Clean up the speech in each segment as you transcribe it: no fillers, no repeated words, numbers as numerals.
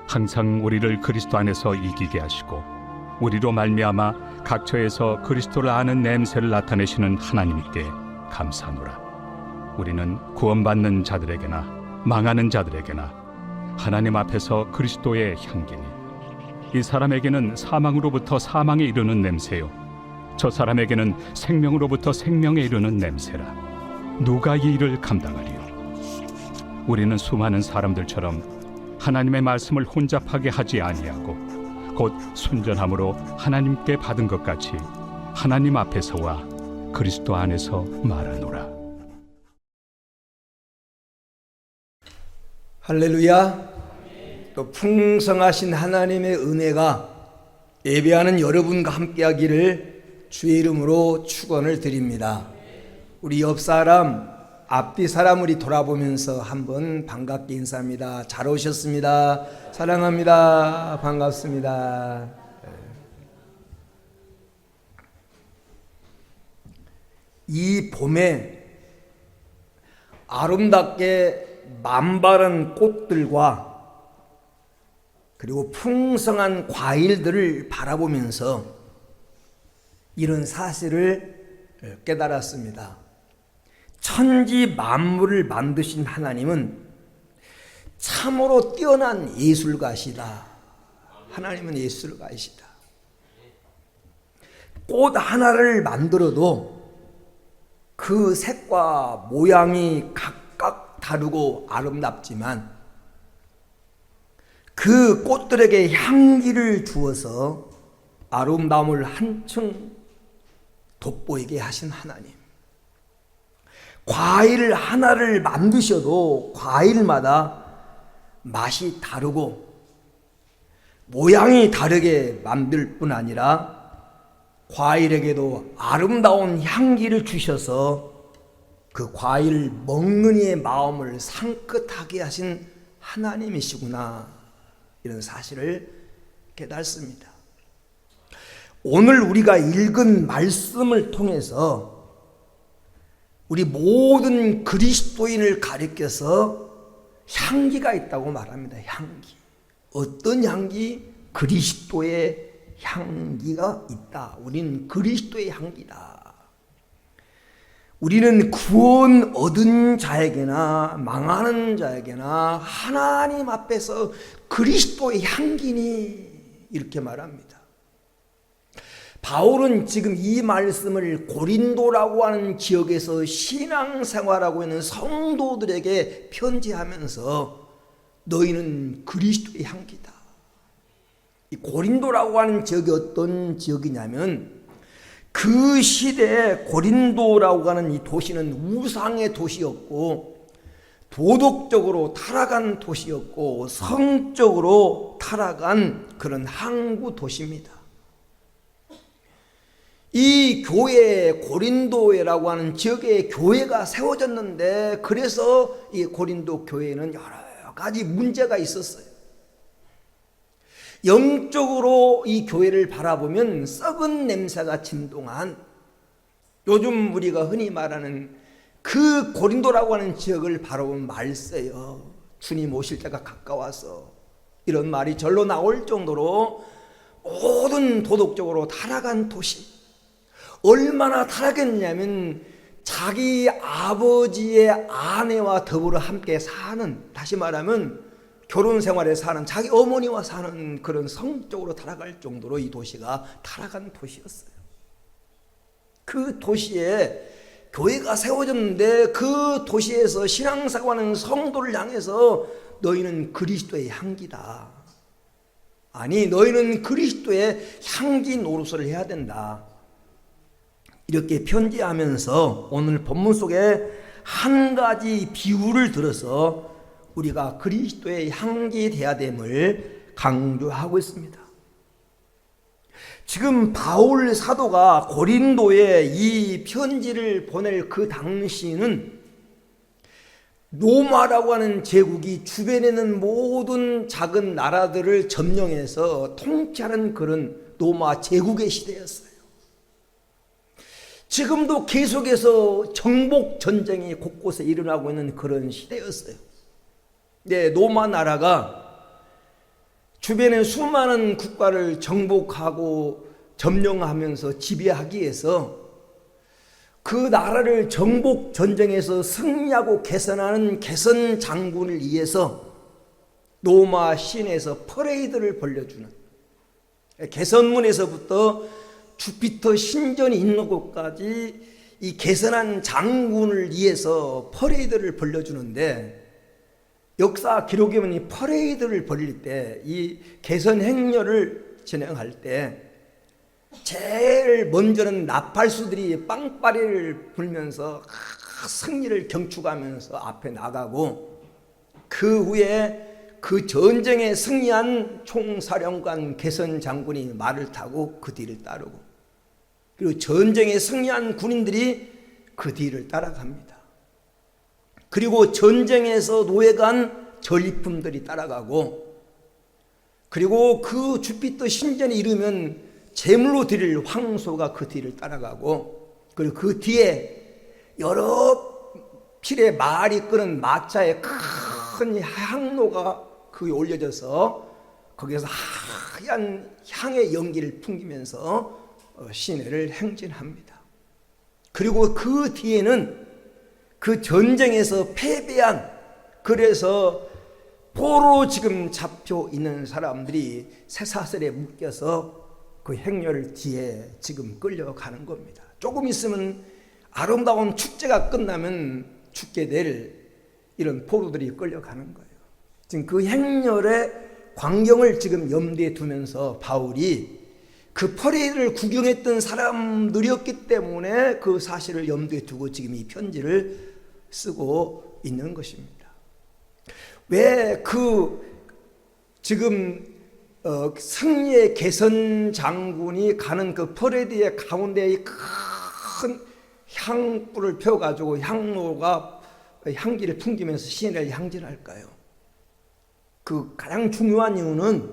항상 우리를 그리스도 안에서 이기게 하시고 우리로 말미암아 각처에서 그리스도를 아는 냄새를 나타내시는 하나님께 감사하노라. 우리는 구원받는 자들에게나 망하는 자들에게나 하나님 앞에서 그리스도의 향기니 이 사람에게는 사망으로부터 사망에 이르는 냄새요 저 사람에게는 생명으로부터 생명에 이르는 냄새라. 누가 이 일을 감당하리요? 우리는 수많은 사람들처럼 하나님의 말씀을 혼잡하게 하지 아니하고 곧 순전함으로 하나님께 받은 것 같이 하나님 앞에서와 그리스도 안에서 말하노라. 할렐루야. 또 풍성하신 하나님의 은혜가 예배하는 여러분과 함께하기를 주의 이름으로 축원을 드립니다. 우리 옆 사람, 앞뒤 사람 우리 돌아보면서 한번 반갑게 인사합니다. 잘 오셨습니다. 사랑합니다. 반갑습니다. 이 봄에 아름답게 만발한 꽃들과 그리고 풍성한 과일들을 바라보면서 이런 사실을 깨달았습니다. 천지 만물을 만드신 하나님은 참으로 뛰어난 예술가시다. 하나님은 예술가이시다. 꽃 하나를 만들어도 그 색과 모양이 각각 다르고 아름답지만 그 꽃들에게 향기를 주어서 아름다움을 한층 돋보이게 하신 하나님. 과일 하나를 만드셔도 과일마다 맛이 다르고 모양이 다르게 만들 뿐 아니라 과일에게도 아름다운 향기를 주셔서 그 과일을 먹는 이의 마음을 상긋하게 하신 하나님이시구나, 이런 사실을 깨닫습니다. 오늘 우리가 읽은 말씀을 통해서 우리 모든 그리스도인을 가리켜서 향기가 있다고 말합니다. 향기. 어떤 향기? 그리스도의 향기가 있다. 우리는 그리스도의 향기다. 우리는 구원 얻은 자에게나 망하는 자에게나 하나님 앞에서 그리스도의 향기니, 이렇게 말합니다. 바울은 지금 이 말씀을 고린도라고 하는 지역에서 신앙생활하고 있는 성도들에게 편지하면서 너희는 그리스도의 향기다. 이 고린도라고 하는 지역이 어떤 지역이냐면 그 시대에 고린도라고 하는 이 도시는 우상의 도시였고 도덕적으로 타락한 도시였고 성적으로 타락한 그런 항구 도시입니다. 이 교회, 고린도라고 하는 지역에 교회가 세워졌는데 그래서 이 고린도 교회에는 여러 가지 문제가 있었어요. 영적으로 이 교회를 바라보면 썩은 냄새가 진동한, 요즘 우리가 흔히 말하는 그 고린도라고 하는 지역을 바라보면 말세요. 주님 오실 때가 가까워서, 이런 말이 절로 나올 정도로 모든 도덕적으로 타락한 도시. 얼마나 타락했냐면 자기 아버지의 아내와 더불어 함께 사는, 다시 말하면 결혼 생활에 사는, 자기 어머니와 사는 그런 성적으로 타락할 정도로 이 도시가 타락한 도시였어요. 그 도시에 교회가 세워졌는데 그 도시에서 신앙생활하는 성도를 향해서 너희는 그리스도의 향기다. 아니, 너희는 그리스도의 향기 노릇을 해야 된다. 이렇게 편지하면서 오늘 본문 속에 한 가지 비유를 들어서 우리가 그리스도의 향기 되어야 됨을 강조하고 있습니다. 지금 바울 사도가 고린도에 이 편지를 보낼 그 당시는 로마라고 하는 제국이 주변에 있는 모든 작은 나라들을 점령해서 통치하는 그런 로마 제국의 시대였어요. 지금도 계속해서 정복 전쟁이 곳곳에 일어나고 있는 그런 시대였어요. 네, 로마 나라가 주변의 수많은 국가를 정복하고 점령하면서 지배하기 위해서 그 나라를 정복 전쟁에서 승리하고 개선하는 개선 장군을 위해서 로마 시내에서 퍼레이드를 벌려주는, 개선문에서부터 주피터 신전이 있는 곳까지 이 개선한 장군을 위해서 퍼레이드를 벌려주는데, 역사 기록에 보면 이 퍼레이드를 벌릴 때, 이 개선 행렬을 진행할 때 제일 먼저는 나팔수들이 빵빠리를 불면서 승리를 경축하면서 앞에 나가고, 그 후에 그 전쟁에 승리한 총사령관 개선 장군이 말을 타고 그 뒤를 따르고, 그리고 전쟁에 승리한 군인들이 그 뒤를 따라갑니다. 그리고 전쟁에서 노예간 전리품들이 따라가고, 그리고 그 주피터 신전에 이르면 제물로 드릴 황소가 그 뒤를 따라가고, 그리고 그 뒤에 여러 필의 말이 끄는 마차에 큰 향로가 그게 올려져서 거기에서 하얀 향의 연기를 풍기면서 시내를 행진합니다. 그리고 그 뒤에는 그 전쟁에서 패배한, 그래서 포로로 지금 잡혀 있는 사람들이 쇠사슬에 묶여서 그 행렬 뒤에 지금 끌려가는 겁니다. 조금 있으면 아름다운 축제가 끝나면 죽게 될 이런 포로들이 끌려가는 거예요. 지금 그 행렬의 광경을 지금 염두에 두면서 바울이 그 퍼레이드를 구경했던 사람들이었기 때문에 그 사실을 염두에 두고 지금 이 편지를 쓰고 있는 것입니다. 왜 지금 승리의 개선 장군이 가는 그 퍼레이드의 가운데에 큰 향불을 펴가지고 향로가 향기를 풍기면서 시내를 향진할까요? 그 가장 중요한 이유는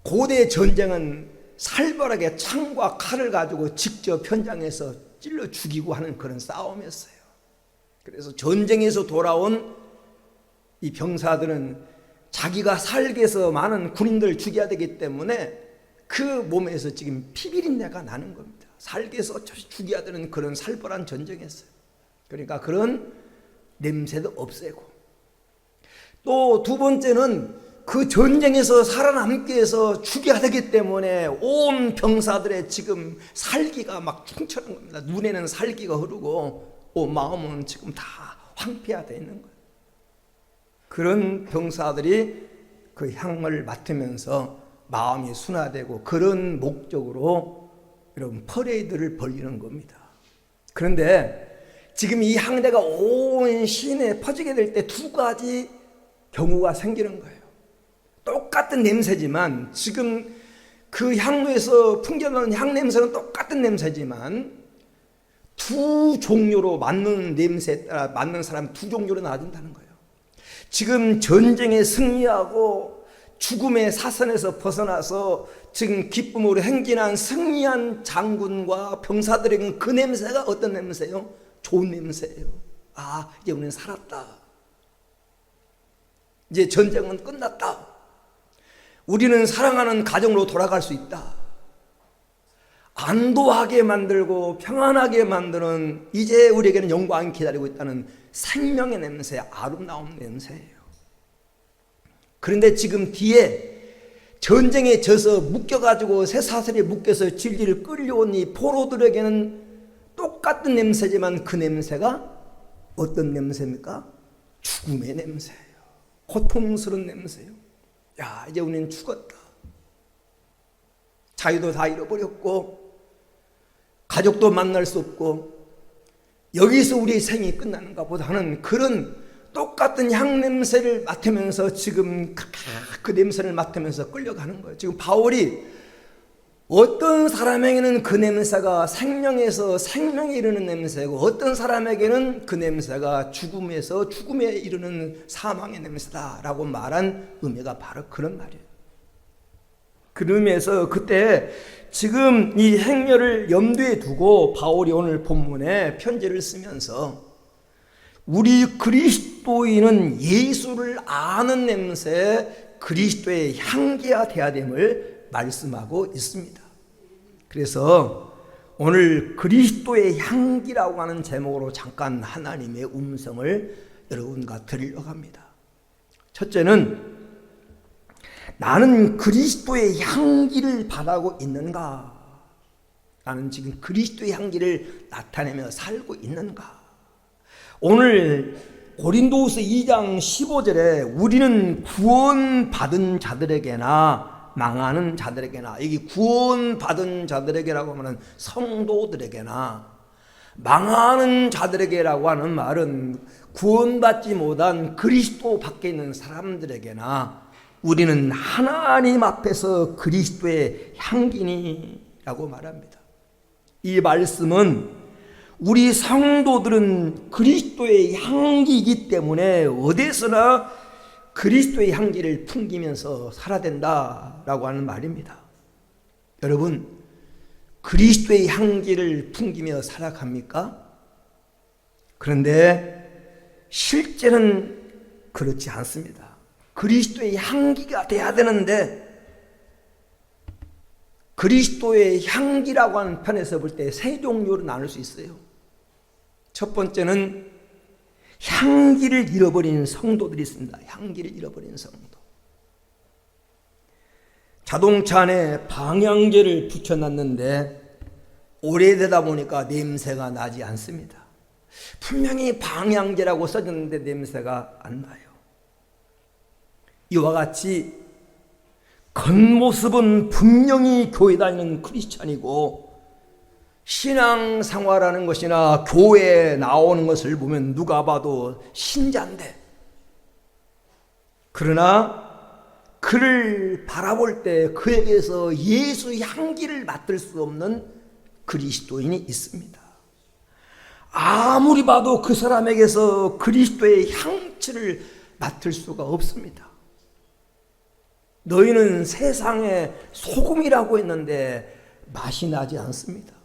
고대 전쟁은 살벌하게 창과 칼을 가지고 직접 현장에서 찔러 죽이고 하는 그런 싸움이었어요. 그래서 전쟁에서 돌아온 이 병사들은 자기가 살기 위해서 많은 군인들을 죽여야 되기 때문에 그 몸에서 지금 피비린내가 나는 겁니다. 살기 위해서 죽여야 되는 그런 살벌한 전쟁이었어요. 그러니까 그런 냄새도 없애고, 또 두 번째는 그 전쟁에서 살아남기 위해서 죽여야 되기 때문에 온 병사들의 지금 살기가 막 충천한 겁니다. 눈에는 살기가 흐르고 마음은 지금 다 황폐화되어 있는 거예요. 그런 병사들이 그 향을 맡으면서 마음이 순화되고, 그런 목적으로 여러분 퍼레이드를 벌리는 겁니다. 그런데 지금 이 향대가 온 시내에 퍼지게 될 때 두 가지 경우가 생기는 거예요. 똑같은 냄새지만, 지금 그 향로에서 풍겨나는 향 냄새는 똑같은 냄새지만 두 종류로 맞는 냄새에 따라 맞는 사람 두 종류로 나눠진다는 거예요. 지금 전쟁에 승리하고 죽음의 사선에서 벗어나서 지금 기쁨으로 행진한 승리한 장군과 병사들에게는 그 냄새가 어떤 냄새예요? 좋은 냄새예요. 아, 이제 우리는 살았다. 이제 전쟁은 끝났다. 우리는 사랑하는 가정으로 돌아갈 수 있다. 안도하게 만들고 평안하게 만드는, 이제 우리에게는 영광이 기다리고 있다는 생명의 냄새, 아름다운 냄새예요. 그런데 지금 뒤에 전쟁에 져서 묶여가지고 쇠사슬에 묶여서 질질 끌려온 이 포로들에게는 똑같은 냄새지만 그 냄새가 어떤 냄새입니까? 죽음의 냄새예요. 고통스러운 냄새예요. 야, 이제 우리는 죽었다. 자유도 다 잃어버렸고 가족도 만날 수 없고 여기서 우리의 생이 끝나는가 보다 하는 그런 똑같은 향 냄새를 맡으면서 지금 그 냄새를 맡으면서 끌려가는 거예요. 지금 바울이 어떤 사람에게는 그 냄새가 생명에서 생명에 이르는 냄새고, 어떤 사람에게는 그 냄새가 죽음에서 죽음에 이르는 사망의 냄새다라고 말한 의미가 바로 그런 말이에요. 그 의미에서 그때 지금 이 행렬을 염두에 두고 바울이 오늘 본문에 편지를 쓰면서 우리 그리스도인은 예수를 아는 냄새, 그리스도의 향기가 되어야 됨을 말씀하고 있습니다. 그래서 오늘 그리스도의 향기라고 하는 제목으로 잠깐 하나님의 음성을 여러분과 드리려고 합니다. 첫째는 나는 그리스도의 향기를 바라고 있는가? 나는 지금 그리스도의 향기를 나타내며 살고 있는가? 오늘 고린도후서 2장 15절에 우리는 구원받은 자들에게나 망하는 자들에게나, 여기 구원받은 자들에게라고 하면 성도들에게나, 망하는 자들에게라고 하는 말은 구원받지 못한 그리스도 밖에 있는 사람들에게나 우리는 하나님 앞에서 그리스도의 향기니라고 말합니다. 이 말씀은 우리 성도들은 그리스도의 향기이기 때문에 어디서나 그리스도의 향기를 풍기면서 살아야 된다라고 하는 말입니다. 여러분, 그리스도의 향기를 풍기며 살아갑니까? 그런데 실제는 그렇지 않습니다. 그리스도의 향기가 돼야 되는데, 그리스도의 향기라고 하는 편에서 볼 때 세 종류로 나눌 수 있어요. 첫 번째는 향기를 잃어버린 성도들이 있습니다. 향기를 잃어버린 성도. 자동차 안에 방향제를 붙여놨는데 오래되다 보니까 냄새가 나지 않습니다. 분명히 방향제라고 써졌는데 냄새가 안 나요. 이와 같이 겉모습은 분명히 교회 다니는 크리스찬이고 신앙생활하는 것이나 교회에 나오는 것을 보면 누가 봐도 신자인데, 그러나 그를 바라볼 때 그에게서 예수 향기를 맡을 수 없는 그리스도인이 있습니다. 아무리 봐도 그 사람에게서 그리스도의 향취를 맡을 수가 없습니다. 너희는 세상의 소금이라고 했는데 맛이 나지 않습니다.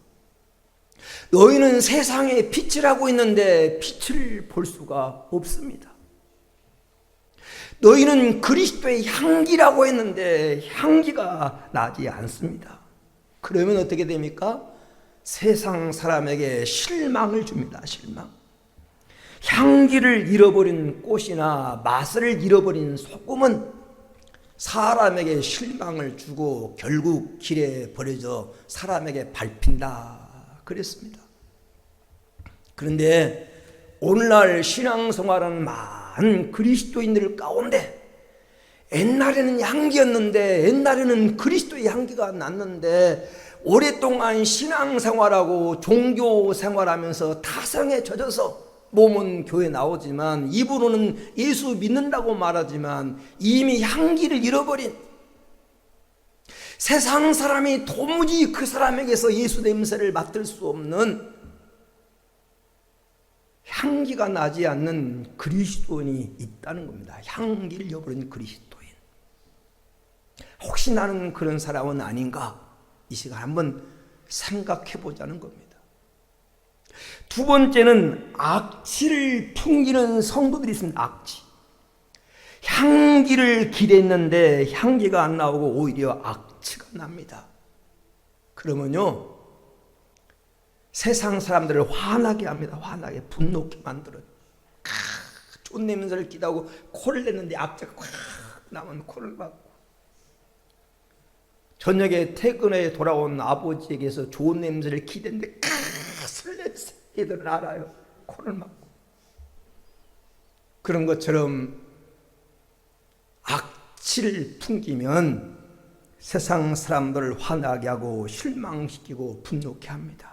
너희는 세상의 빛이라고 했는데 빛을 볼 수가 없습니다. 너희는 그리스도의 향기라고 했는데 향기가 나지 않습니다. 그러면 어떻게 됩니까? 세상 사람에게 실망을 줍니다. 실망. 향기를 잃어버린 꽃이나 맛을 잃어버린 소금은 사람에게 실망을 주고 결국 길에 버려져 사람에게 밟힌다 그랬습니다. 그런데 오늘날 신앙생활하는 많은 그리스도인들 가운데 옛날에는 향기였는데, 옛날에는 그리스도의 향기가 났는데 오랫동안 신앙생활하고 종교생활하면서 타성에 젖어서 몸은 교회 나오지만 입으로는 예수 믿는다고 말하지만 이미 향기를 잃어버린, 세상 사람이 도무지 그 사람에게서 예수 냄새를 맡을 수 없는 향기가 나지 않는 그리스도인이 있다는 겁니다. 향기를 잃어버린 그리스도인. 혹시 나는 그런 사람은 아닌가? 이 시간 한번 생각해 보자는 겁니다. 두 번째는 악취를 풍기는 성도들이 있습니다. 악취. 향기를 기대했는데 향기가 안 나오고 오히려 악취가 납니다. 그러면요, 세상 사람들을 화나게 합니다. 화나게, 분노케 만들어요. 좋은 냄새를 기다고 코를 냈는데 악취가 콱 나면 코를 막고, 저녁에 퇴근해 돌아온 아버지에게서 좋은 냄새를 기대는데 설레서 얘들은 알아요. 코를 막고. 그런 것처럼 악취를 풍기면 세상 사람들을 화나게 하고 실망시키고 분노케 합니다.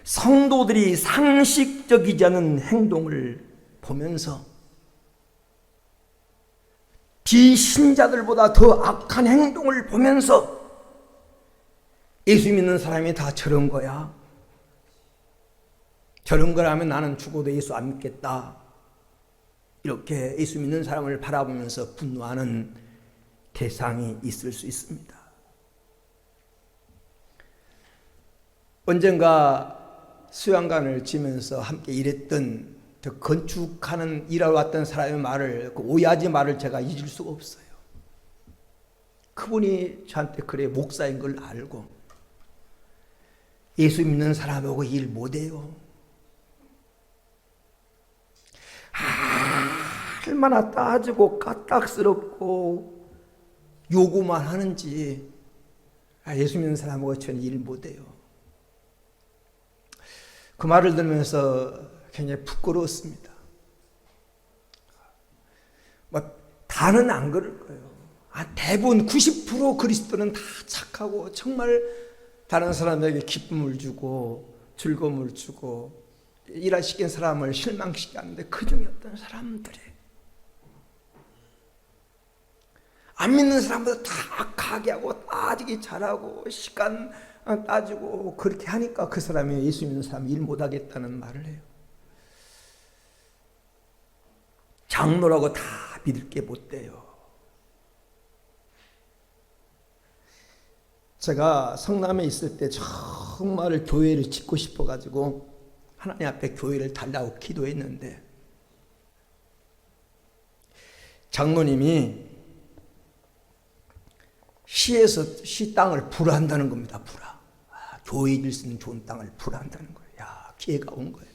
성도들이 상식적이지 않은 행동을 보면서 비신자들보다 더 악한 행동을 보면서 예수 믿는 사람이 다 저런 거야, 저런 거라면 나는 죽어도 예수 안 믿겠다, 이렇게 예수 믿는 사람을 바라보면서 분노하는 대상이 있을 수 있습니다. 언젠가 수양관을 지면서 함께 일했던 더 건축하는 일하러 왔던 사람의 말을, 그 오야지 말을 제가 잊을 수가 없어요. 그분이 저한테 그래 목사인 걸 알고 예수 믿는 사람하고 일 못해요. 얼마나 따지고 까딱스럽고 요구만 하는지 예수 믿는 사람하고 저는 일 못해요. 그 말을 들으면서 굉장히 부끄러웠습니다. 다는 안 그럴 거예요. 대부분 90% 그리스도는 다 착하고 정말 다른 사람에게 기쁨을 주고 즐거움을 주고 일하시킨 사람을 실망시키게 하는데, 그 중에 어떤 사람들이 안 믿는 사람보다 다 악하게 하고 따지기 잘하고 시간 따지고 그렇게 하니까 그 사람이 예수 믿는 사람이 일 못하겠다는 말을 해요. 장로라고 다 믿을 게 못 돼요. 제가 성남에 있을 때 정말 교회를 짓고 싶어가지고 하나님 앞에 교회를 달라고 기도했는데, 장로님이 시에서 시 땅을 불한다는 겁니다. 불화. 교회 질 수 있는 좋은 땅을 불한다는 거예요. 야, 기회가 온 거예요.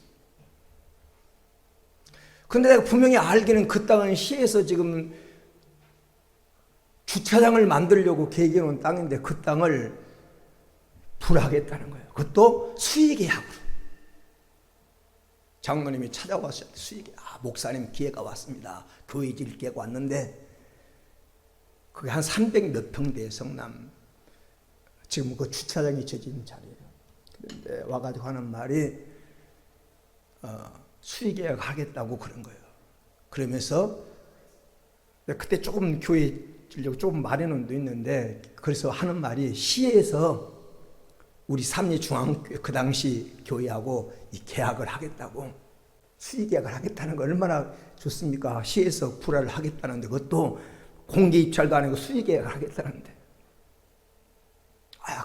근데 내가 분명히 알기는 그 땅은 시에서 지금 주차장을 만들려고 계획해 놓은 땅인데 그 땅을 불하겠다는 거예요. 그것도 수의계약으로. 장로님이 찾아왔어요. 수의계약. 목사님 기회가 왔습니다. 교회 질 기회가 왔는데 그게 한 300 몇 평대 성남. 지금 그 주차장이 젖은 자리예요. 그런데 와가지고 하는 말이 수의계약 하겠다고 그런 거예요. 그러면서 그때 조금 교회 지려고 조금 마련은 돼 있는데, 그래서 하는 말이 시에서 우리 삼리중앙교회 그 당시 교회하고 이 계약을 하겠다고, 수의계약을 하겠다는 거 얼마나 좋습니까? 시에서 불화를 하겠다는데 그것도 공개 입찰도 아니고 수의계약을 하겠다는데,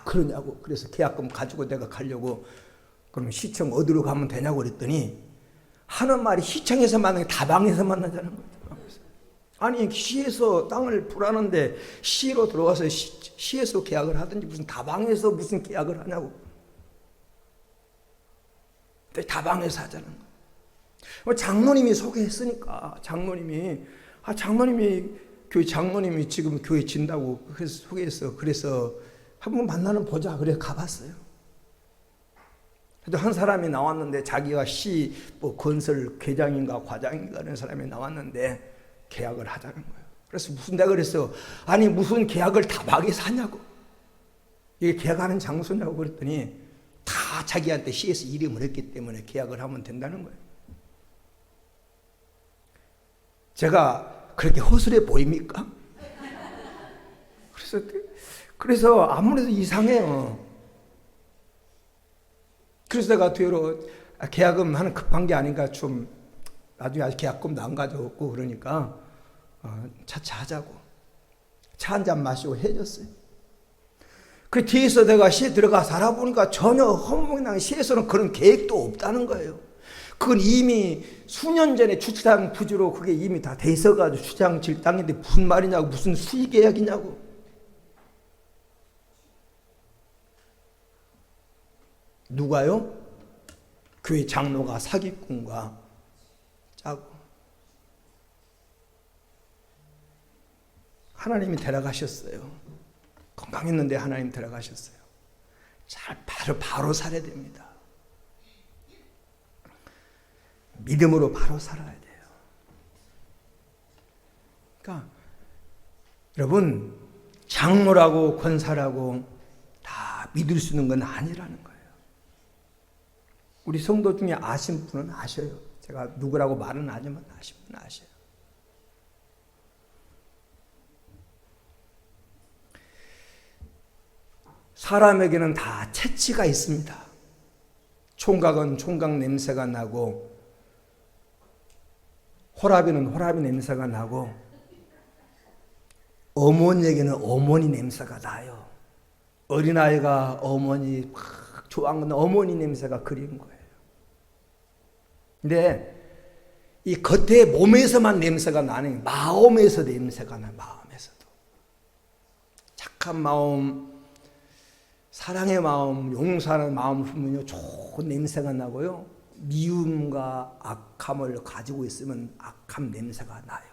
그러냐고. 그래서 계약금 가지고 내가 가려고, 그럼 시청 어디로 가면 되냐고 그랬더니 하는 말이 시청에서 만나는 게 다방에서 만나자는 거죠. 아니 시에서 땅을 불하는데 시로 들어가서 시에서 계약을 하든지 무슨 다방에서 무슨 계약을 하냐고. 다방에서 하자는 거예요. 장로님이 소개했으니까 장로님이 교회 장로님이 지금 교회 진다고 그래서 소개했어. 그래서 한번 만나는 보자. 그래 가봤어요. 한 사람이 나왔는데 자기가 시 건설 회장인가 과장인가 하는 사람이 나왔는데 계약을 하자는 거예요. 그래서 내가 그랬어. 아니 무슨 계약을 다방에서 하냐고. 이게 계약하는 장소냐고 그랬더니 다 자기한테 시에서 이름을 했기 때문에 계약을 하면 된다는 거예요. 제가 그렇게 허술해 보입니까? 그래서 아무래도 이상해요. 그래서 내가 뒤로 계약금 하는 급한 게 아닌가, 좀 나중에 아직 계약금도 안 가져왔고 그러니까 차차 하자고 차 한 잔 마시고 해줬어요. 그 뒤에서 내가 시에 들어가 살아보니까 전혀 허무맹랑한, 시에서는 그런 계획도 없다는 거예요. 그건 이미 수년 전에 주차장 부지로 그게 이미 다 돼 있어가지고 주차장 질 땅인데 무슨 말이냐고, 무슨 수의 계약이냐고. 누가요? 교회 장로가 사기꾼과 짜고. 하나님이 데려가셨어요. 건강했는데 하나님 데려가셨어요. 바로 살아야 됩니다. 믿음으로 바로 살아야 돼요. 그러니까 여러분, 장로라고 권사라고 다 믿을 수 있는 건 아니라는 거예요. 우리 성도 중에 아신 분은 아셔요. 제가 누구라고 말은 하지만 아신 분은 아셔요. 사람에게는 다 체취가 있습니다. 총각은 총각 냄새가 나고, 호랍이는 호랍이 냄새가 나고, 어머니에게는 어머니 냄새가 나요. 어린아이가 어머니 막 좋아하는 어머니 냄새가 그리운 거예요. 근데 이 겉에 몸에서만 냄새가 나는 마음에서 냄새가 나요. 마음에서도. 착한 마음, 사랑의 마음, 용서하는 마음을 품으면 좋은 냄새가 나고요. 미움과 악함을 가지고 있으면 악함 냄새가 나요.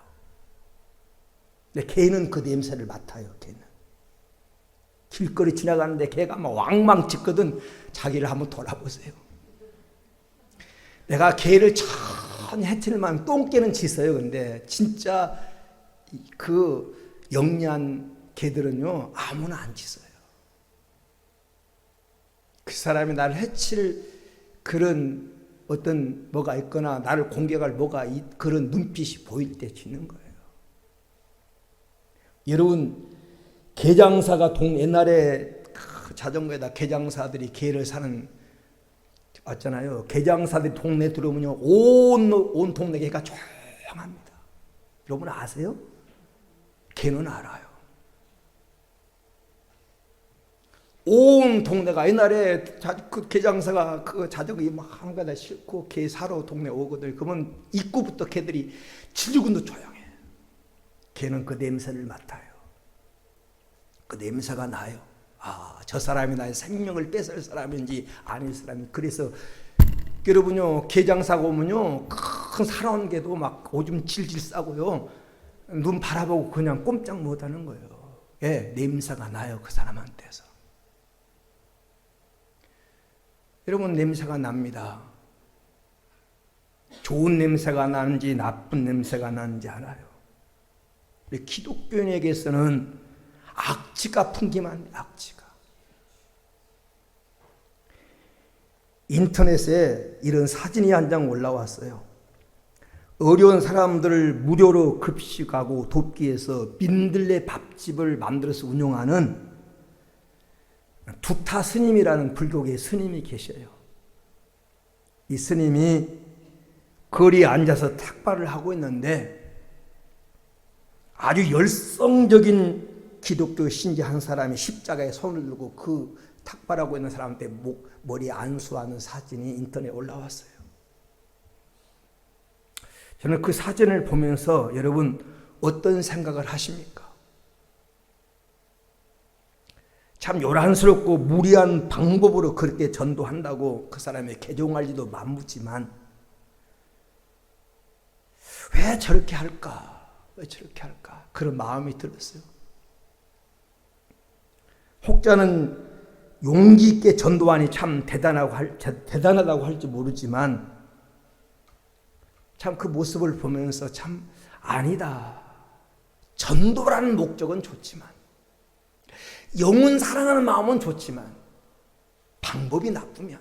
근데 개는 그 냄새를 맡아요. 개는. 길거리 지나가는데 개가 막 왕망 짖거든. 자기를 한번 돌아보세요. 내가 개를 천천히 해치려면 똥개는 짖어요. 근데 진짜 그 영리한 개들은요 아무나 안 짖어요. 그 사람이 나를 해칠 그런 어떤 뭐가 있거나 나를 공격할 뭐가 그런 눈빛이 보일 때 짖는 거예요. 여러분 개장사가 옛날에 자전거에다 개장사들이 개를 사는 왔잖아요. 개장사들이 동네 들어오면요 온 동네 개가 조용합니다. 여러분 아세요? 개는 알아요. 온 동네가 옛날에 그 개장사가 그 자전거 막 한 가닥 싣고 개 사러 동네 오거든. 그러면 입구부터 개들이 질군도 조용해. 개는 그 냄새를 맡아요. 그 냄새가 나요. 아, 저 사람이 나의 생명을 뺏을 사람인지 아닐 사람이. 그래서 여러분요 개장사가 오면요 큰 살아온 개도 막 오줌 질질 싸고요 눈 바라보고 그냥 꼼짝 못하는 거예요. 예, 냄새가 나요 그 사람한테서. 여러분 냄새가 납니다. 좋은 냄새가 나는지 나쁜 냄새가 나는지 알아요. 기독교인에게서는 악취가 풍기면 안 돼. 악취가. 인터넷에 이런 사진이 한 장 올라왔어요. 어려운 사람들을 무료로 급식하고 돕기 위해서 민들레 밥집을 만들어서 운영하는 두타 스님이라는 불교계 스님이 계셔요. 이 스님이 거리에 앉아서 탁발을 하고 있는데 아주 열성적인 기독교 신자 한 사람이 십자가에 손을 들고 그 탁발하고 있는 사람한테 머리에 안수하는 사진이 인터넷에 올라왔어요. 저는 그 사진을 보면서 여러분 어떤 생각을 하십니까? 참 요란스럽고 무리한 방법으로 그렇게 전도한다고 그 사람의 개종할지도 만무지만 왜 저렇게 할까? 왜 저렇게 할까? 그런 마음이 들었어요. 혹자는 용기 있게 전도하니 참 대단하다고 할지 모르지만 참 그 모습을 보면서 참 아니다. 전도라는 목적은 좋지만 영혼 사랑하는 마음은 좋지만 방법이 나쁘면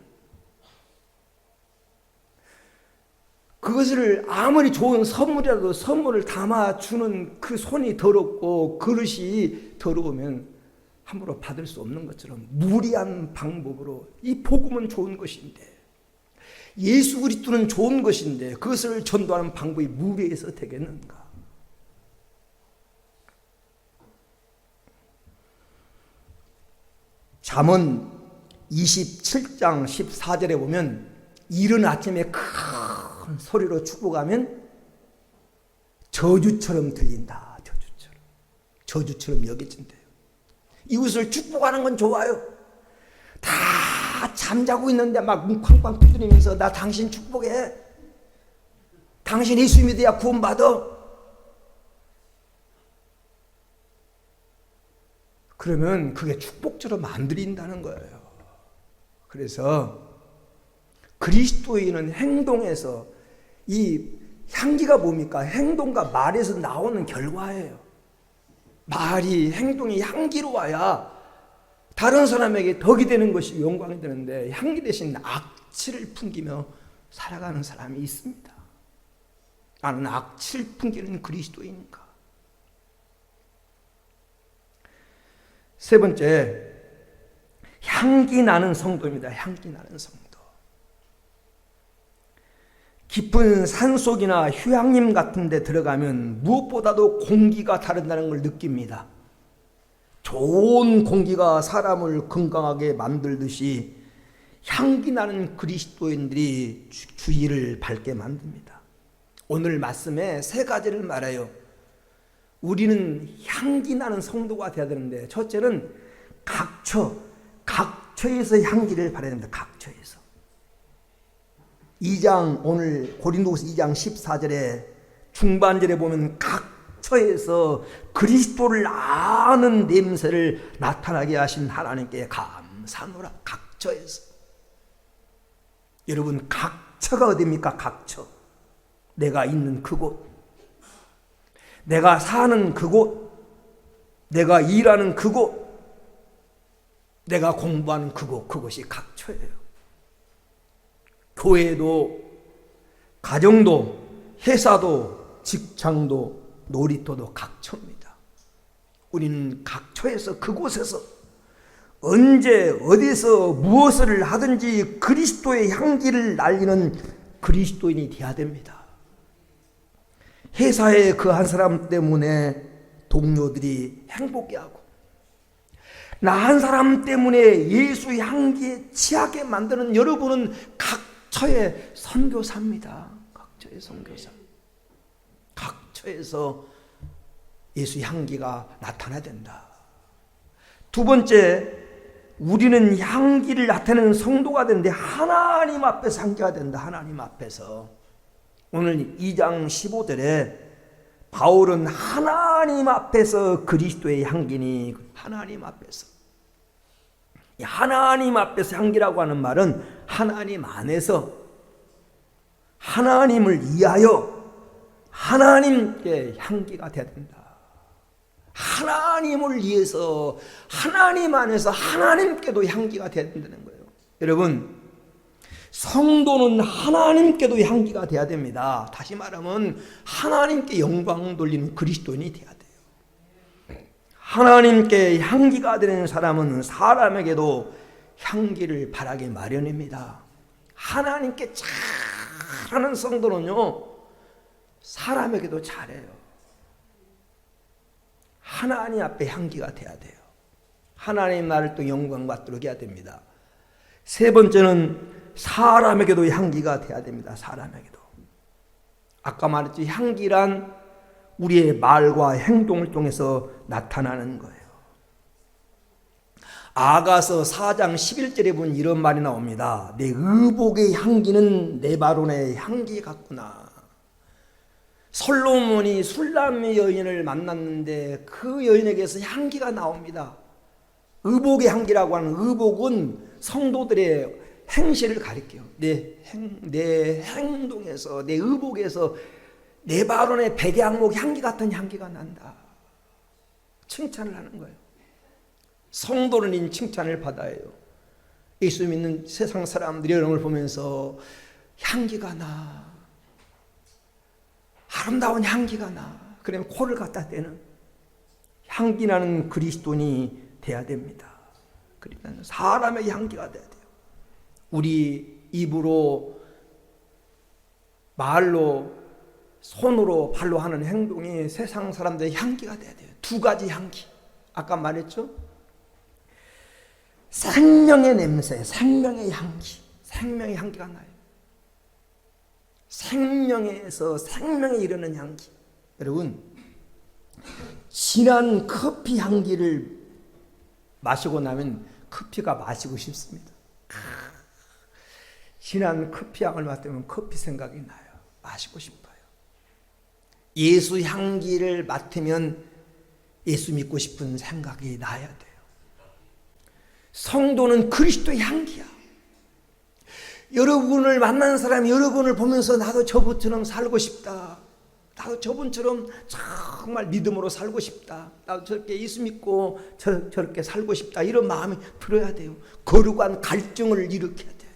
그것을 아무리 좋은 선물이라도 선물을 담아주는 그 손이 더럽고 그릇이 더러우면 함부로 받을 수 없는 것처럼 무리한 방법으로 이 복음은 좋은 것인데 예수 그리스도는 좋은 것인데 그것을 전도하는 방법이 무리해서 되겠는가? 잠언 27장 14절에 보면 이른 아침에 큰 소리로 축복하면 저주처럼 들린다. 저주처럼 여겨진대요. 이웃을 축복하는 건 좋아요. 다 잠자고 있는데 막 문 쾅쾅 두드리면서 나 당신 축복해. 당신 예수 믿어야 구원받아. 그러면 그게 축복처럼 안 들린다는 거예요. 그래서 그리스도인은 행동에서 이 향기가 뭡니까? 행동과 말에서 나오는 결과예요. 말이 행동이 향기로워야 다른 사람에게 덕이 되는 것이 영광이 되는데 향기 대신 악취를 풍기며 살아가는 사람이 있습니다. 나는 악취를 풍기는 그리스도인인가? 세 번째, 향기 나는 성도입니다. 향기 나는 성도. 깊은 산속이나 휴양림 같은 데 들어가면 무엇보다도 공기가 다르다는 걸 느낍니다. 좋은 공기가 사람을 건강하게 만들듯이 향기 나는 그리스도인들이 주위를 밝게 만듭니다. 오늘 말씀에 세 가지를 말해요. 우리는 향기 나는 성도가 되어야 되는데, 첫째는 각처에서 향기를 발해야 됩니다. 각처에서. 2장, 오늘 고린도후서 2장 14절에 중반절에 보면 각처에서 그리스도를 아는 냄새를 나타나게 하신 하나님께 감사노라. 각처에서. 여러분, 각처가 어디입니까? 각처. 내가 있는 그곳, 내가 사는 그곳, 내가 일하는 그곳, 내가 공부하는 그곳, 그것이 각처예요. 교회도, 가정도, 회사도, 직장도, 놀이터도 각처입니다. 우리는 각처에서, 그곳에서 언제 어디서 무엇을 하든지 그리스도의 향기를 날리는 그리스도인이 되어야 됩니다. 회사의 그 한 사람 때문에 동료들이 행복해하고, 나 한 사람 때문에 예수의 향기에 취하게 만드는 여러분은 각처의 선교사입니다. 각처의 선교사. 각처에서 예수의 향기가 나타나야 된다. 두 번째, 우리는 향기를 나타내는 성도가 되는데 하나님 앞에서 향기가 된다. 하나님 앞에서. 오늘 2장 15절에 바울은 하나님 앞에서 그리스도의 향기니, 하나님 앞에서. 하나님 앞에서 향기라고 하는 말은 하나님 안에서 하나님을 위하여 하나님께 향기가 되어야 된다. 하나님을 위해서 하나님 안에서 하나님께도 향기가 되어야 된다는 거예요. 여러분, 성도는 하나님께도 향기가 돼야 됩니다. 다시 말하면 하나님께 영광 돌리는 그리스도인이 돼야 돼요. 하나님께 향기가 되는 사람은 사람에게도 향기를 바라기 마련입니다. 하나님께 잘하는 성도는요, 사람에게도 잘해요. 하나님 앞에 향기가 돼야 돼요. 하나님 나를 또 영광 받도록 해야 됩니다. 세 번째는 사람에게도 향기가 돼야 됩니다. 사람에게도. 아까 말했죠. 향기란 우리의 말과 행동을 통해서 나타나는 거예요. 아가서 4장 11절에 보면 이런 말이 나옵니다. 내 의복의 향기는 네바론의 향기 같구나. 솔로몬이 술람 여인을 만났는데 그 여인에게서 향기가 나옵니다. 의복의 향기라고 하는, 의복은 성도들의 행실을 가리켜요. 내 행동에서, 내 의복에서 네바론의 백향목 향기 같은 향기가 난다. 칭찬을 하는 거예요. 성도는 이 칭찬을 받아요. 예수 믿는 세상 사람들이 이런 걸 보면서 향기가 나, 아름다운 향기가 나, 그러면 코를 갖다 대는 향기 나는 그리스도인이 돼야 됩니다. 그러면 사람의 향기가 돼야 돼요. 우리 입으로, 말로, 손으로, 발로 하는 행동이 세상 사람들의 향기가 돼야 돼요. 두 가지 향기. 아까 말했죠? 생명의 냄새, 생명의 향기. 생명의 향기가 나요. 생명에서 생명에 이르는 향기. 여러분, 진한 커피 향기를 마시고 나면 커피가 마시고 싶습니다. 진한 커피 향을 맡으면 커피 생각이 나요. 마시고 싶어요. 예수 향기를 맡으면 예수 믿고 싶은 생각이 나야 돼요. 성도는 그리스도의 향기야. 여러분을 만나는 사람이 여러분을 보면서 나도 저분처럼 살고 싶다. 나도 저분처럼 정말 믿음으로 살고 싶다. 나도 저렇게 예수 믿고 저렇게 살고 싶다. 이런 마음이 들어야 돼요. 거룩한 갈증을 일으켜야 돼요.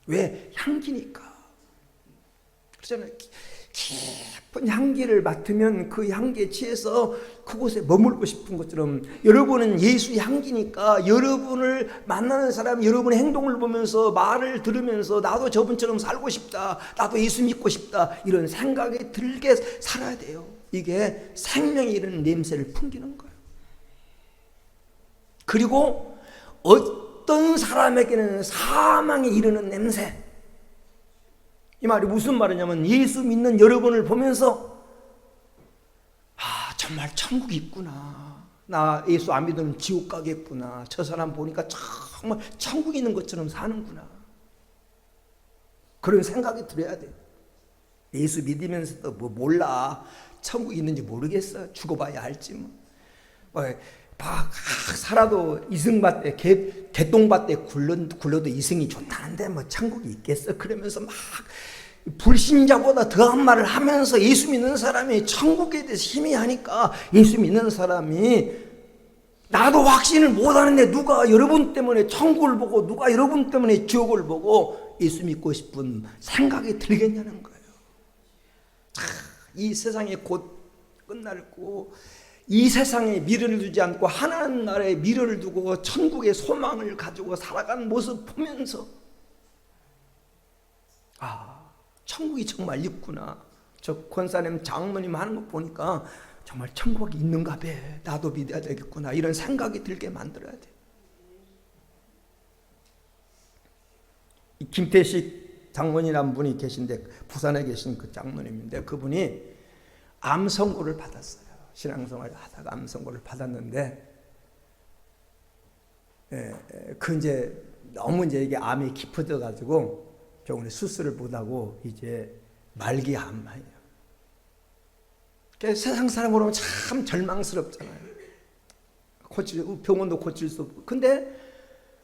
왜? 향기니까. 그렇잖아요. 깊은 향기를 맡으면 그 향기에 취해서 그곳에 머물고 싶은 것처럼, 여러분은 예수의 향기니까 여러분을 만나는 사람이 여러분의 행동을 보면서, 말을 들으면서 나도 저분처럼 살고 싶다, 나도 예수 믿고 싶다, 이런 생각이 들게 살아야 돼요. 이게 생명이 이르는 냄새를 풍기는 거예요. 그리고 어떤 사람에게는 사망에 이르는 냄새, 이 말이 무슨 말이냐면 예수 믿는 여러분을 보면서 정말 천국이 있구나. 나 예수 안 믿으면 지옥 가겠구나. 저 사람 보니까 정말 천국이 있는 것처럼 사는구나. 그런 생각이 들어야 돼. 예수 믿으면서도 뭐 몰라. 천국이 있는지 모르겠어. 죽어봐야 알지 뭐. 살아도 이승밭에 개똥밭에 굴러도 이승이 좋다는데 뭐 천국이 있겠어. 그러면서 막 불신자보다 더한 말을 하면서 예수 믿는 사람이 천국에 대해서 희미하니까 예수 믿는 사람이 나도 확신을 못하는데 누가 여러분 때문에 천국을 보고 누가 여러분 때문에 지옥을 보고 예수 믿고 싶은 생각이 들겠냐는 거예요. 이 세상이 곧 끝날고 이 세상에 미래를 두지 않고 하나님 나라에 미래를 두고 천국의 소망을 가지고 살아가는 모습 보면서 천국이 정말 있구나. 저 권사님 장모님 하는 거 보니까 정말 천국이 있는가 봐. 나도 믿어야 되겠구나. 이런 생각이 들게 만들어야 돼. 이 김태식 장모님이라는 분이 계신데 부산에 계신 그 장모님인데 그분이 암 선고를 받았어요. 신앙생활을 하다가 암 선고를 받았는데 너무 이게 암이 깊어져 가지고 병원에 수술을 못하고 이제 말기 암이에요. 세상 사람으로 보면 참 절망스럽잖아요. 병원도 고칠 수 없고. 근데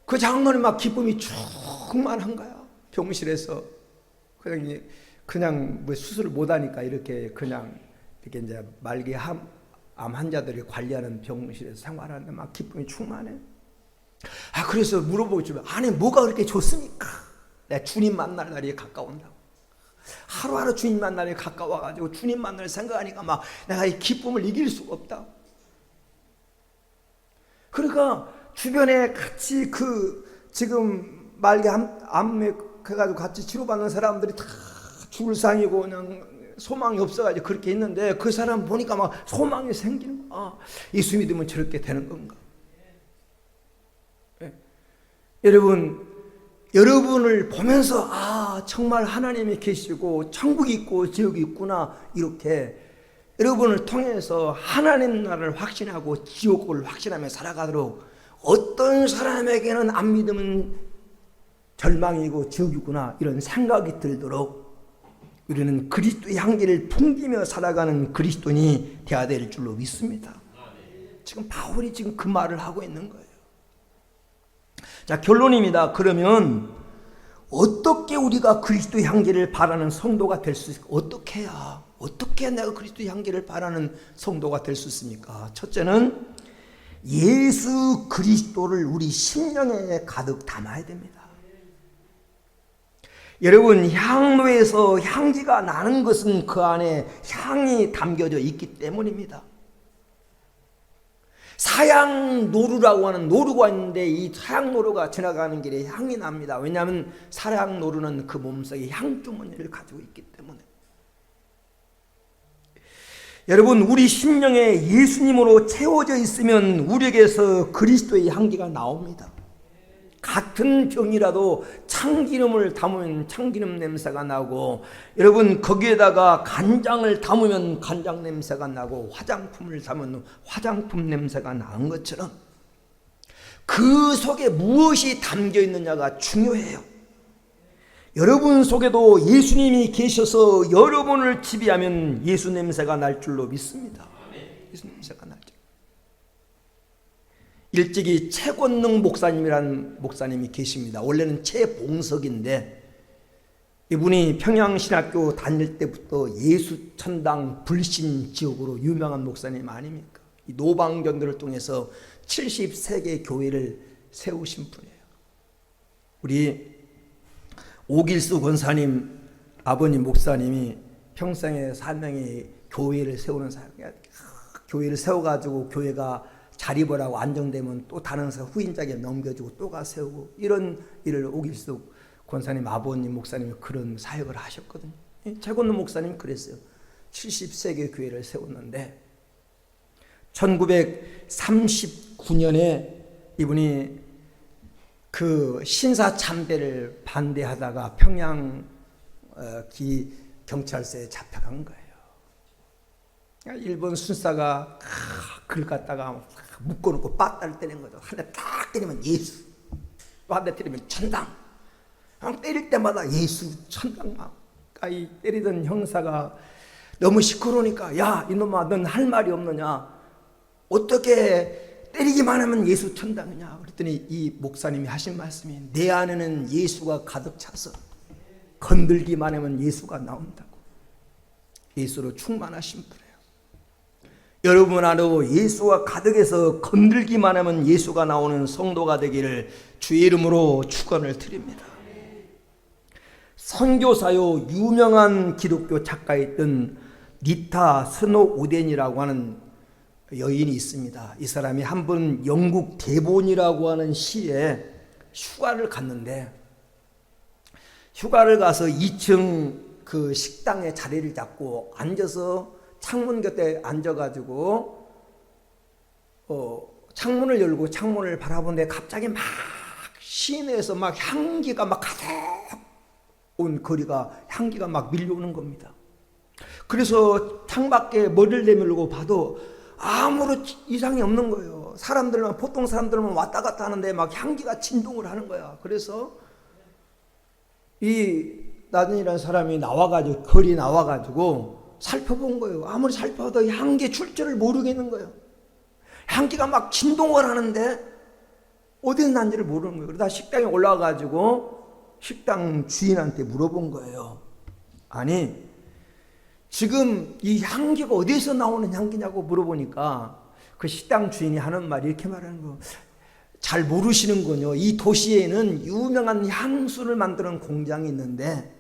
그 장모님 막 기쁨이 충만한 거야. 병실에서 그냥 뭐 수술을 못하니까 이렇게 이제 말기 암 환자들이 관리하는 병실에서 생활하는데 막 기쁨이 충만해. 그래서 물어보고 주면 아니 뭐가 그렇게 좋습니까? 내가 주님 만날 날이 가까운다고. 하루하루 주님 만날 날이 가까워가지고 주님 만날 생각하니까 막 내가 이 기쁨을 이길 수가 없다. 그러니까 주변에 같이 지금 말기 암에 해가지고 같이 치료받는 사람들이 다 죽을 상이고 그냥 소망이 없어가지고 그렇게 있는데 그 사람 보니까 막 소망이 생기는 거야. 예수 믿으면 저렇게 되는 건가? 네. 여러분을 보면서 정말 하나님이 계시고 천국이 있고 지옥이 있구나 이렇게 여러분을 통해서 하나님 나라를 확신하고 지옥을 확신하며 살아가도록 어떤 사람에게는 안 믿으면 절망이고 지옥이구나 이런 생각이 들도록 우리는 그리스도의 향기를 풍기며 살아가는 그리스도인이 되어야 될 줄로 믿습니다. 지금 바울이 지금 그 말을 하고 있는 거예요. 자, 결론입니다. 그러면 어떻게 우리가 그리스도의 향기를 바라는 성도가 될 수 있을까? 어떻게 해야 내가 그리스도의 향기를 바라는 성도가 될 수 있습니까? 첫째는 예수 그리스도를 우리 심령에 가득 담아야 됩니다. 여러분, 향로에서 향기가 나는 것은 그 안에 향이 담겨져 있기 때문입니다. 사양노루라고 하는 노루가 있는데 이 사양노루가 지나가는 길에 향이 납니다. 왜냐하면 사양노루는 그 몸속에 향주머니를 가지고 있기 때문에. 여러분, 우리 심령에 예수님으로 채워져 있으면 우리에게서 그리스도의 향기가 나옵니다. 같은 병이라도 참기름을 담으면 참기름 냄새가 나고, 여러분 거기에다가 간장을 담으면 간장 냄새가 나고, 화장품을 담으면 화장품 냄새가 나는 것처럼 그 속에 무엇이 담겨 있느냐가 중요해요. 여러분 속에도 예수님이 계셔서 여러분을 지배하면 예수 냄새가 날 줄로 믿습니다. 예수 냄새가 날 줄. 일찍이 최권능 목사님이라는 목사님이 계십니다. 원래는 최봉석인데 이분이 평양신학교 다닐 때부터 예수천당 불신지옥으로 유명한 목사님 아닙니까? 이 노방전들을 통해서 73개 교회를 세우신 분이에요. 우리 오길수 권사님 아버님 목사님이 평생의 사명이 교회를 세우는 사역이야. 교회를 세워가지고 교회가 자립을 안정되면 또 다른 후임자에게 넘겨주고 또 가 세우고 이런 일을 오길수 권사님 아버님 목사님이 그런 사역을 하셨거든요. 최권능 목사님 그랬어요. 70세계 교회를 세웠는데 1939년에 이분이 그 신사 참배를 반대하다가 평양 경찰서에 잡혀간 거예요. 일본 순사가 그를 갖다가 묶어놓고 빠따를 때리는 거죠. 한 대 딱 때리면 예수, 또 한 대 때리면 천당. 때릴 때마다 예수, 천당 막. 이 때리던 형사가 너무 시끄러우니까 야 이놈아 넌 할 말이 없느냐, 어떻게 때리기만 하면 예수 천당이냐. 그랬더니 이 목사님이 하신 말씀이 내 안에는 예수가 가득 차서 건들기만 하면 예수가 나온다고. 예수로 충만하신 분이에요. 여러분 안으로 예수가 가득해서 건들기만 하면 예수가 나오는 성도가 되기를 주의 이름으로 축원을 드립니다. 선교사요 유명한 기독교 작가였던 리타 스노우덴이라고 하는 여인이 있습니다. 이 사람이 한 번 영국 대본이라고 하는 시에 휴가를 갔는데, 휴가를 가서 2층 그 식당에 자리를 잡고 앉아서 창문 곁에 앉아가지고 창문을 열고 창문을 바라보는데 갑자기 막 시내에서 막 향기가 막 가득 온 거리가 향기가 막 밀려오는 겁니다. 그래서 창밖에 머리를 내밀고 봐도 아무런 이상이 없는 거예요. 사람들만, 보통 사람들만 왔다 갔다 하는데 막 향기가 진동을 하는 거야. 그래서 이 나단이라는 사람이 나와가지고 거리 나와가지고 살펴본 거예요. 아무리 살펴도 향기 출처를 모르겠는 거예요. 향기가 막 진동을 하는데 어디서 난지를 모르는 거예요. 그러다 식당에 올라가가지고 식당 주인한테 물어본 거예요. 아니 지금 이 향기가 어디서 나오는 향기냐고 물어보니까 그 식당 주인이 하는 말이 이렇게 말하는 거, 잘 모르시는군요. 이 도시에는 유명한 향수를 만드는 공장이 있는데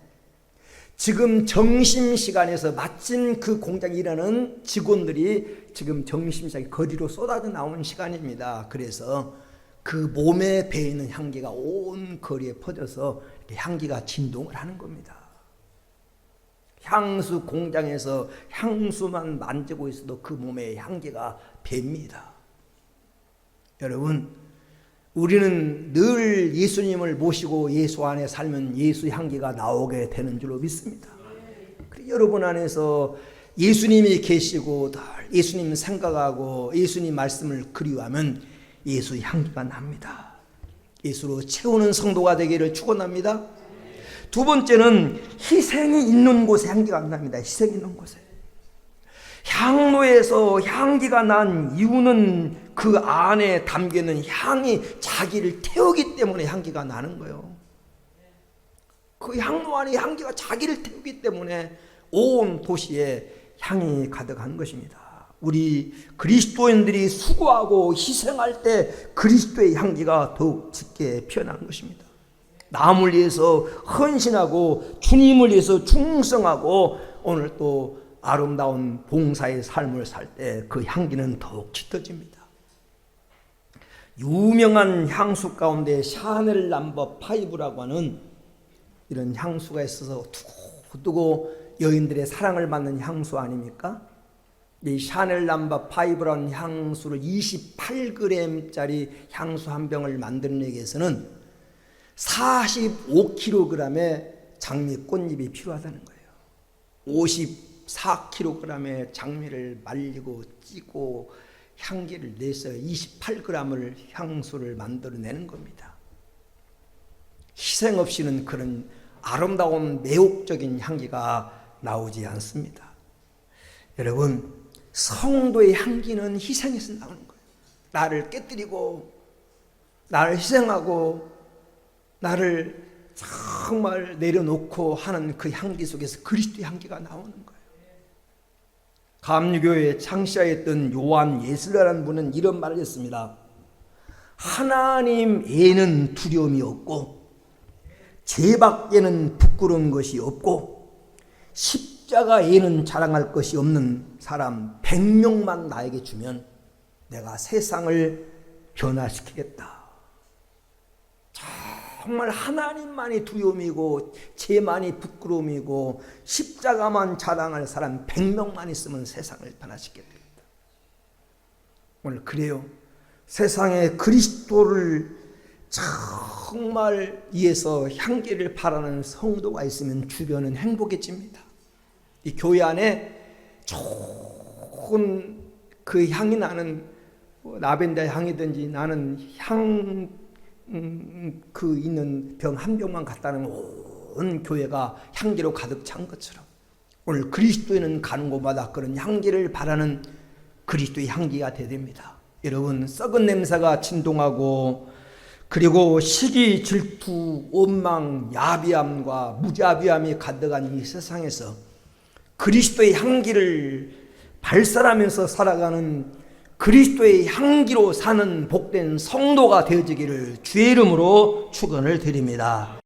지금 점심시간에서 마침 그 공장에 일하는 직원들이 지금 점심시간에 거리로 쏟아져 나오는 시간입니다. 그래서 그 몸에 배이는 향기가 온 거리에 퍼져서 향기가 진동을 하는 겁니다. 향수 공장에서 향수만 만지고 있어도 그 몸에 향기가 붑니다. 여러분, 우리는 늘 예수님을 모시고 예수 안에 살면 예수 향기가 나오게 되는 줄로 믿습니다. 여러분 안에서 예수님이 계시고 늘 예수님 생각하고 예수님 말씀을 그리워하면 예수 향기가 납니다. 예수로 채우는 성도가 되기를 축원합니다. 두 번째는 희생이 있는 곳에 향기가 안 납니다. 희생이 있는 곳에. 향로에서 향기가 난 이유는 그 안에 담겨있는 향이 자기를 태우기 때문에 향기가 나는 거예요. 그 향로 안에 향기가 자기를 태우기 때문에 온 도시에 향이 가득한 것입니다. 우리 그리스도인들이 수고하고 희생할 때 그리스도의 향기가 더욱 짙게 피어나는 것입니다. 남을 위해서 헌신하고 주님을 위해서 충성하고 오늘 또 아름다운 봉사의 삶을 살 때 그 향기는 더욱 짙어집니다. 유명한 향수 가운데 샤넬 넘버 5라고 하는 이런 향수가 있어서 두고두고 여인들의 사랑을 받는 향수 아닙니까? 이 샤넬 넘버 5라는 향수를 28g짜리 향수 한 병을 만들어내기 위해서는 45kg의 장미 꽃잎이 필요하다는 거예요. 54kg의 장미를 말리고 찌고 향기를 내서 28g을 향수를 만들어내는 겁니다. 희생 없이는 그런 아름다운 매혹적인 향기가 나오지 않습니다. 여러분, 성도의 향기는 희생에서 나오는 거예요. 나를 깨뜨리고 나를 희생하고 나를 정말 내려놓고 하는 그 향기 속에서 그리스도의 향기가 나오는 거예요. 감리교의 창시자였던 요한 예슬라라는 분은 이런 말을 했습니다. 하나님에는 두려움이 없고 죄 밖에는 부끄러운 것이 없고 십자가에는 자랑할 것이 없는 사람 100명만 나에게 주면 내가 세상을 변화시키겠다. 정말 하나님만이 두려움이고 죄만이 부끄러움이고 십자가만 자랑할 사람 100명만 있으면 세상을 변화시키겠다. 오늘 그래요. 세상에 그리스도를 정말 이에서 향기를 바라는 성도가 있으면 주변은 행복해집니다. 이 교회 안에 좋은 그 향이 나는 라벤더 향이든지 나는 그 있는 병 한 병만 갖다 놓으면 온 교회가 향기로 가득 찬 것처럼 오늘 그리스도인은 가는 곳마다 그런 향기를 바라는 그리스도의 향기가 되야 됩니다. 여러분, 썩은 냄새가 진동하고 그리고 시기, 질투, 원망, 야비함과 무자비함이 가득한 이 세상에서 그리스도의 향기를 발산하면서 살아가는 그리스도의 향기로 사는 복된 성도가 되어지기를 주의 이름으로 축원을 드립니다.